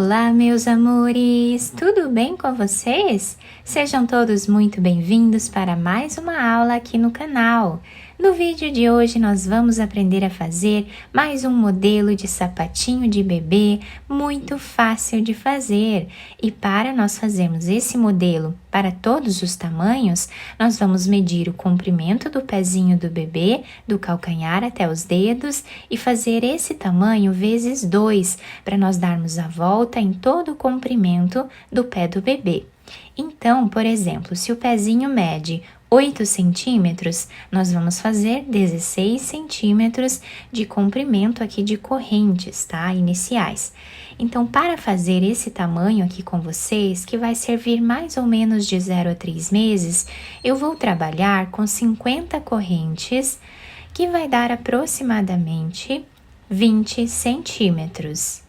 Olá, meus amores! Tudo bem com vocês? Sejam todos muito bem-vindos para mais uma aula aqui no canal. No vídeo de hoje nós vamos aprender a fazer mais um modelo de sapatinho de bebê muito fácil de fazer. E para nós fazermos esse modelo para todos os tamanhos, nós vamos medir o comprimento do pezinho do bebê, do calcanhar até os dedos e fazer esse tamanho vezes 2 para nós darmos a volta em todo o comprimento do pé do bebê. Então, por exemplo, se o pezinho mede 8 centímetros, nós vamos fazer 16 centímetros de comprimento aqui de correntes, tá? Iniciais. Então, para fazer esse tamanho aqui com vocês, que vai servir mais ou menos de 0 a 3 meses, eu vou trabalhar com 50 correntes, que vai dar aproximadamente 20 centímetros.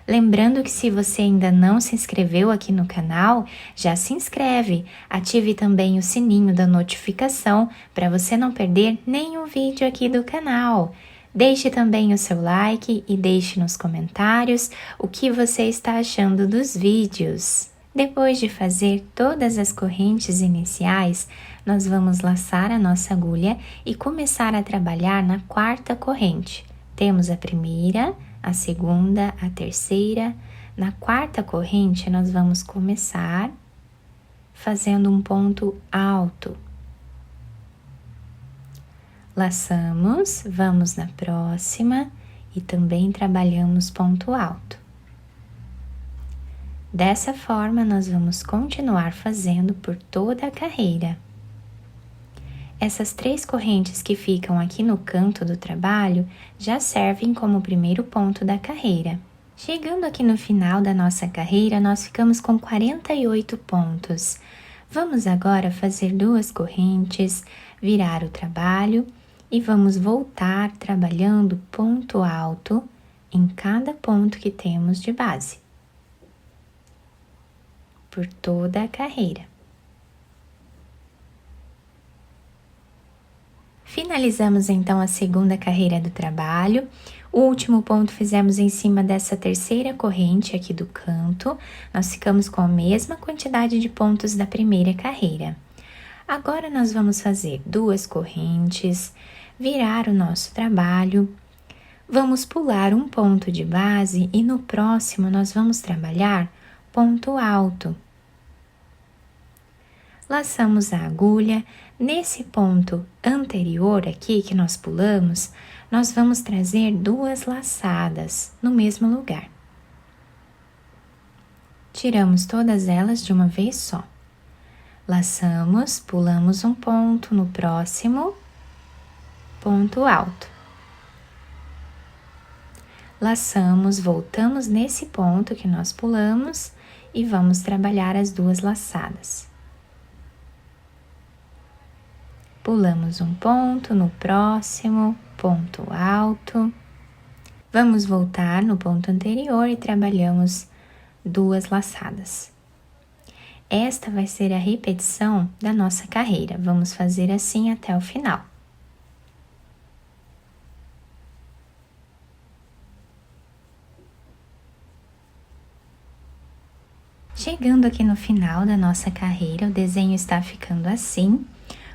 Lembrando que se você ainda não se inscreveu aqui no canal, já se inscreve, ative também o sininho da notificação para você não perder nenhum vídeo aqui do canal. Deixe também o seu like e deixe nos comentários o que você está achando dos vídeos. Depois de fazer todas as correntes iniciais, nós vamos laçar a nossa agulha e começar a trabalhar na quarta corrente. Temos a primeira, a segunda, a terceira. Na quarta corrente, nós vamos começar fazendo um ponto alto. Laçamos, vamos na próxima e também trabalhamos ponto alto. Dessa forma, nós vamos continuar fazendo por toda a carreira. Essas 3 correntes que ficam aqui no canto do trabalho já servem como primeiro ponto da carreira. Chegando aqui no final da nossa carreira, nós ficamos com 48 pontos. Vamos agora fazer 2 correntes, virar o trabalho e vamos voltar trabalhando ponto alto em cada ponto que temos de base, por toda a carreira. Finalizamos então a segunda carreira do trabalho. O último ponto fizemos em cima dessa terceira corrente aqui do canto. Nós ficamos com a mesma quantidade de pontos da primeira carreira. Agora nós vamos fazer 2 correntes, virar o nosso trabalho. Vamos pular um ponto de base e no próximo nós vamos trabalhar ponto alto. Laçamos a agulha. Nesse ponto anterior aqui que nós pulamos, nós vamos trazer 2 laçadas no mesmo lugar. Tiramos todas elas de uma vez só. Laçamos, pulamos um ponto no próximo, ponto alto. Laçamos, voltamos nesse ponto que nós pulamos e vamos trabalhar as 2 laçadas. Pulamos um ponto no próximo, ponto alto. Vamos voltar no ponto anterior e trabalhamos 2 laçadas. Esta vai ser a repetição da nossa carreira. Vamos fazer assim até o final. Chegando aqui no final da nossa carreira, o desenho está ficando assim.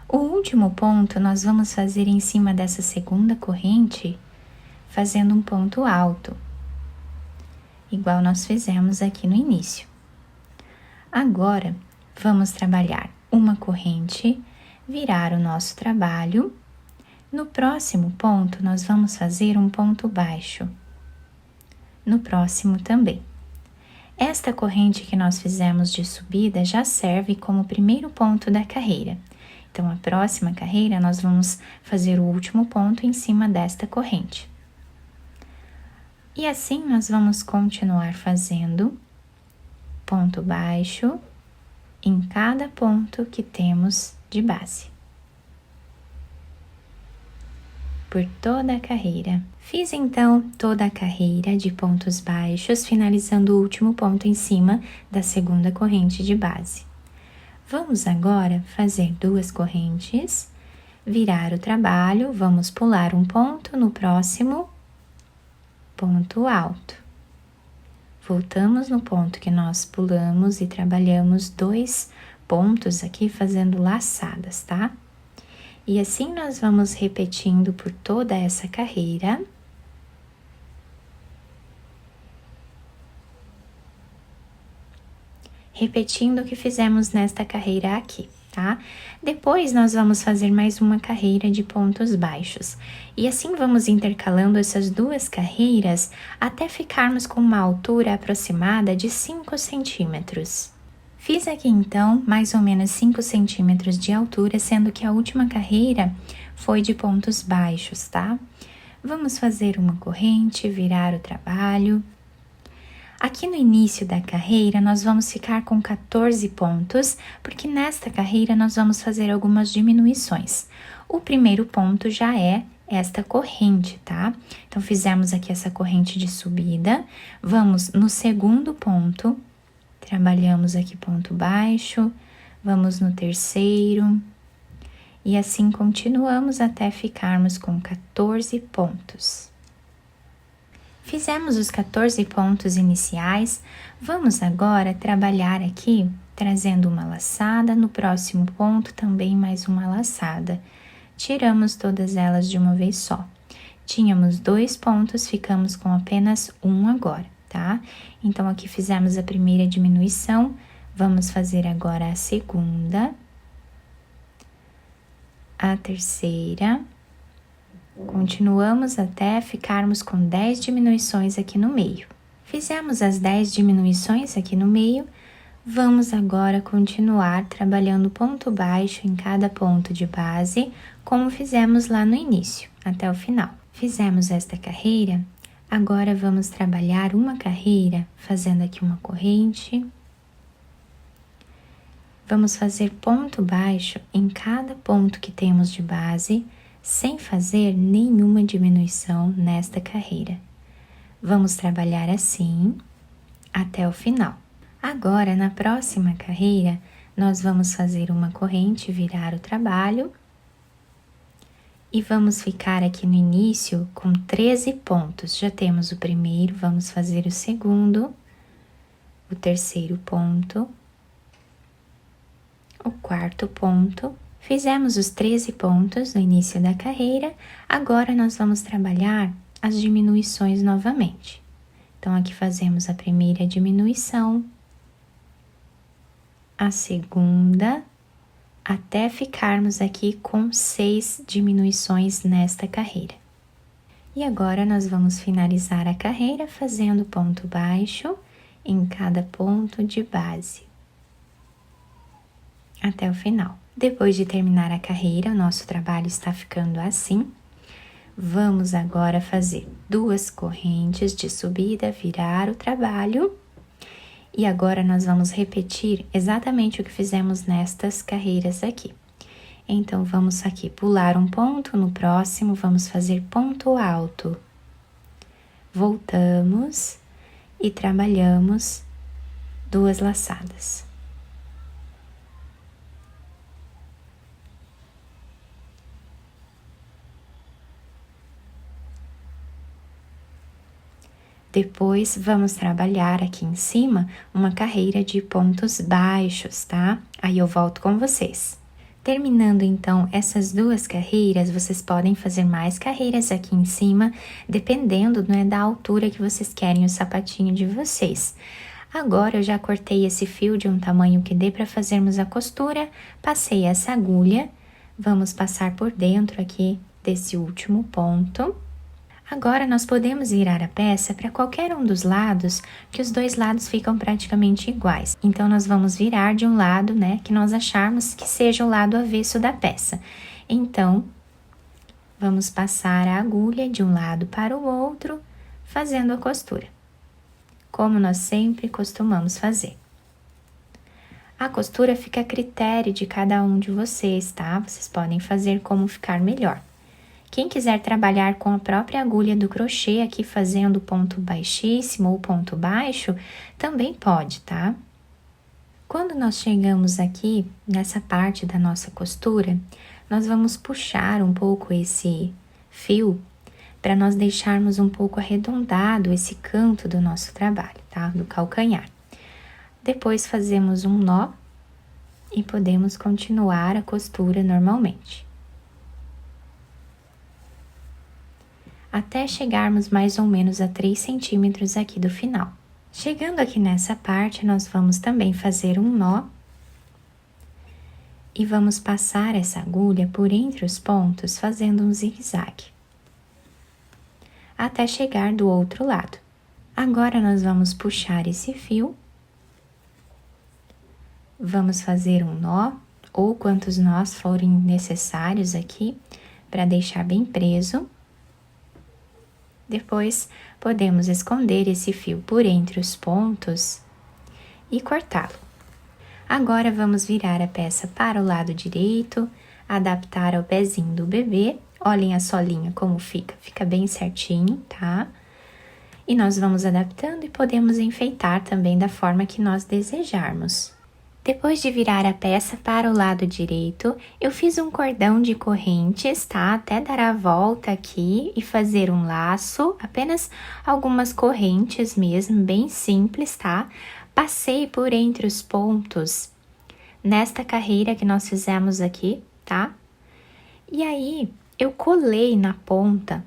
O último ponto nós vamos fazer em cima dessa segunda corrente, fazendo um ponto alto, igual nós fizemos aqui no início. Agora, vamos trabalhar uma corrente, virar o nosso trabalho. No próximo ponto, nós vamos fazer um ponto baixo. No próximo também. Esta corrente que nós fizemos de subida já serve como primeiro ponto da carreira. Então, a próxima carreira, nós vamos fazer o último ponto em cima desta corrente. E assim, nós vamos continuar fazendo ponto baixo em cada ponto que temos de base. Por toda a carreira. Fiz, então, toda a carreira de pontos baixos, finalizando o último ponto em cima da segunda corrente de base. Vamos agora fazer 2 correntes, virar o trabalho, vamos pular um ponto no próximo, ponto alto. Voltamos no ponto que nós pulamos e trabalhamos 2 pontos aqui fazendo laçadas, tá? E assim nós vamos repetindo por toda essa carreira. Repetindo o que fizemos nesta carreira aqui, tá? Depois, nós vamos fazer mais uma carreira de pontos baixos. E assim vamos intercalando essas 2 carreiras até ficarmos com uma altura aproximada de 5 centímetros. Fiz aqui, então, mais ou menos 5 centímetros de altura, sendo que a última carreira foi de pontos baixos, tá? Vamos fazer uma corrente, virar o trabalho. Aqui no início da carreira, nós vamos ficar com 14 pontos, porque nesta carreira nós vamos fazer algumas diminuições. O primeiro ponto já é esta corrente, tá? Então, fizemos aqui essa corrente de subida, vamos no segundo ponto, trabalhamos aqui ponto baixo, vamos no terceiro, e assim continuamos até ficarmos com 14 pontos. Fizemos os 14 pontos iniciais, vamos agora trabalhar aqui, trazendo uma laçada, no próximo ponto também mais uma laçada. Tiramos todas elas de uma vez só. Tínhamos 2 pontos, ficamos com apenas um agora, tá? Então, aqui fizemos a primeira diminuição, vamos fazer agora a segunda, a terceira. Continuamos até ficarmos com 10 diminuições aqui no meio. Fizemos as 10 diminuições aqui no meio, vamos agora continuar trabalhando ponto baixo em cada ponto de base, como fizemos lá no início, até o final. Fizemos esta carreira, agora vamos trabalhar uma carreira, fazendo aqui uma corrente. Vamos fazer ponto baixo em cada ponto que temos de base, sem fazer nenhuma diminuição nesta carreira. Vamos trabalhar assim até o final. Agora, na próxima carreira, nós vamos fazer uma corrente, virar o trabalho e vamos ficar aqui no início com 13 pontos. Já temos o primeiro, vamos fazer o segundo, o terceiro ponto, o quarto ponto. Fizemos os 13 pontos no início da carreira, agora nós vamos trabalhar as diminuições novamente. Então, aqui fazemos a primeira diminuição, a segunda, até ficarmos aqui com 6 diminuições nesta carreira. E agora, nós vamos finalizar a carreira fazendo ponto baixo em cada ponto de base, até o final. Depois de terminar a carreira, o nosso trabalho está ficando assim. Vamos agora fazer 2 correntes de subida, virar o trabalho. E agora nós vamos repetir exatamente o que fizemos nestas carreiras aqui. Então, vamos aqui pular um ponto, no próximo vamos fazer ponto alto. Voltamos e trabalhamos 2 laçadas. Depois, vamos trabalhar aqui em cima uma carreira de pontos baixos, tá? Aí eu volto com vocês. Terminando, então, essas 2 carreiras, vocês podem fazer mais carreiras aqui em cima, dependendo, né, da altura que vocês querem o sapatinho de vocês. Agora, eu já cortei esse fio de um tamanho que dê para fazermos a costura, passei essa agulha, vamos passar por dentro aqui desse último ponto. Agora, nós podemos virar a peça para qualquer um dos lados, que os 2 lados ficam praticamente iguais. Então, nós vamos virar de um lado, né, que nós acharmos que seja o lado avesso da peça. Então, vamos passar a agulha de um lado para o outro, fazendo a costura, como nós sempre costumamos fazer. A costura fica a critério de cada um de vocês, tá? Vocês podem fazer como ficar melhor. Quem quiser trabalhar com a própria agulha do crochê aqui fazendo ponto baixíssimo ou ponto baixo, também pode, tá? Quando nós chegamos aqui nessa parte da nossa costura, nós vamos puxar um pouco esse fio para nós deixarmos um pouco arredondado esse canto do nosso trabalho, tá? Do calcanhar. Depois fazemos um nó e podemos continuar a costura normalmente. Até chegarmos mais ou menos a 3 centímetros aqui do final. Chegando aqui nessa parte, nós vamos também fazer um nó e vamos passar essa agulha por entre os pontos, fazendo um zigue-zague, até chegar do outro lado. Agora, nós vamos puxar esse fio, vamos fazer um nó, ou quantos nós forem necessários aqui, para deixar bem preso. Depois, podemos esconder esse fio por entre os pontos e cortá-lo. Agora, vamos virar a peça para o lado direito, adaptar ao pezinho do bebê. Olhem a solinha como fica bem certinho, tá? E nós vamos adaptando e podemos enfeitar também da forma que nós desejarmos. Depois de virar a peça para o lado direito, eu fiz um cordão de correntes, tá? Até dar a volta aqui e fazer um laço, apenas algumas correntes mesmo, bem simples, tá? Passei por entre os pontos nesta carreira que nós fizemos aqui, tá? E aí, eu colei na ponta,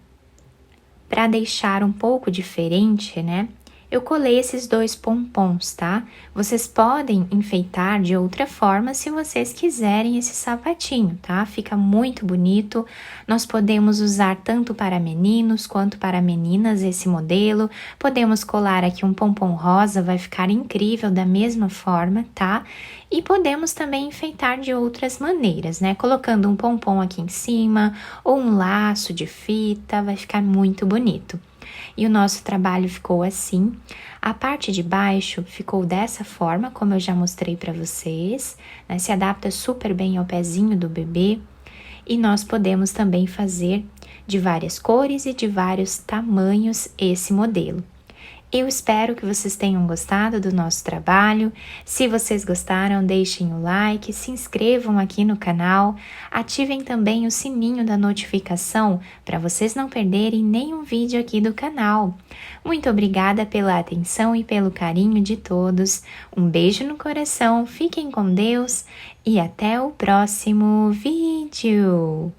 para deixar um pouco diferente, né? Eu colei esses 2 pompons, tá? Vocês podem enfeitar de outra forma se vocês quiserem esse sapatinho, tá? Fica muito bonito. Nós podemos usar tanto para meninos quanto para meninas esse modelo. Podemos colar aqui um pompom rosa, vai ficar incrível da mesma forma, tá? E podemos também enfeitar de outras maneiras, né? Colocando um pompom aqui em cima ou um laço de fita, vai ficar muito bonito. E o nosso trabalho ficou assim. A parte de baixo ficou dessa forma, como eu já mostrei para vocês, né? Se adapta super bem ao pezinho do bebê. E nós podemos também fazer de várias cores e de vários tamanhos esse modelo. Eu espero que vocês tenham gostado do nosso trabalho. Se vocês gostaram, deixem o like, se inscrevam aqui no canal, ativem também o sininho da notificação para vocês não perderem nenhum vídeo aqui do canal. Muito obrigada pela atenção e pelo carinho de todos. Um beijo no coração, fiquem com Deus e até o próximo vídeo!